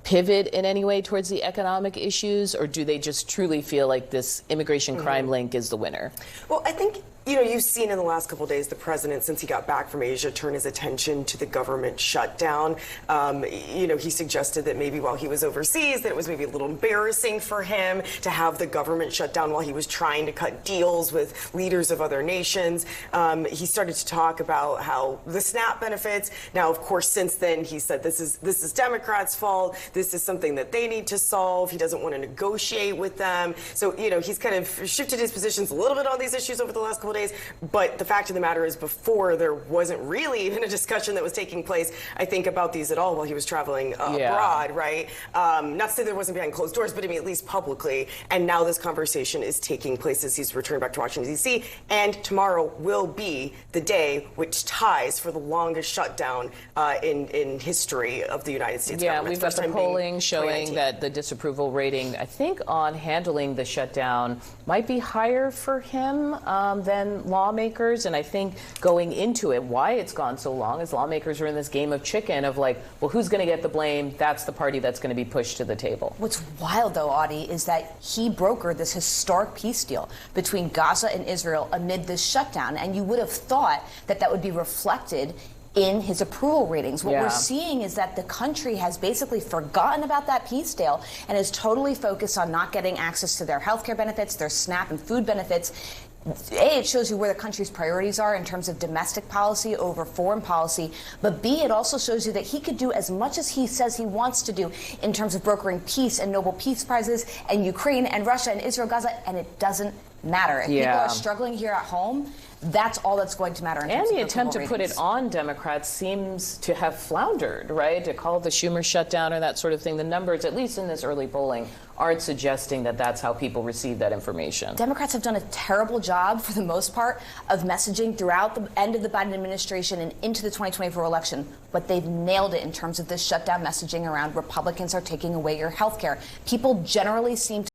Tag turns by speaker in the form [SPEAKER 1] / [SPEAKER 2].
[SPEAKER 1] pivot in any way towards the economic issues, or do they just truly feel like this immigration crime link is the winner?
[SPEAKER 2] Well, I think, you know, you've seen in the last couple of days the president, since he got back from Asia, turn his attention to the government shutdown. You know, he suggested that maybe while he was overseas, that it was maybe a little embarrassing for him to have the government shut down while he was trying to cut deals with leaders of other nations. He started to talk about how the SNAP benefits. Now, of course, since then, he said this is Democrats' fault. This is something that they need to solve. He doesn't want to negotiate with them. So, you know, he's kind of shifted his positions a little bit on these issues over the last couple of days. But the fact of the matter is, before, there wasn't really even a discussion that was taking place, I think, about these at all while he was traveling abroad, right? Not to say there wasn't behind closed doors, but I mean, at least publicly. And now this conversation is taking place as he's returned back to Washington, D.C. And tomorrow will be the day which ties for the longest shutdown in history of the United States government.
[SPEAKER 1] Yeah, we've got the polling showing that the disapproval rating, I think, on handling the shutdown might be higher for him than lawmakers. And I think going into it, why it's gone so long is lawmakers are in this game of chicken of like, well, who's going to get the blame? That's the party that's going to be pushed to the table.
[SPEAKER 3] What's wild, though, Audie, is that he brokered this historic peace deal between Gaza and Israel amid this shutdown. And you would have thought that that would be reflected in his approval ratings. What we're seeing is that the country has basically forgotten about that peace deal and is totally focused on not getting access to their health care benefits, their SNAP and food benefits. A, it shows you where the country's priorities are in terms of domestic policy over foreign policy. But B, it also shows you that he could do as much as he says he wants to do in terms of brokering peace and Nobel Peace Prizes and Ukraine and Russia and Israel, Gaza, and it doesn't matter. If people are struggling here at home, that's all that's going to matter.
[SPEAKER 1] And the attempt to put it on Democrats seems to have floundered, right? To call the Schumer shutdown or that sort of thing. The numbers, at least in this early polling, aren't suggesting that that's how people receive that information.
[SPEAKER 3] Democrats have done a terrible job, for the most part, of messaging throughout the end of the Biden administration and into the 2024 election. But they've nailed it in terms of this shutdown messaging around Republicans are taking away your health care. People generally seem to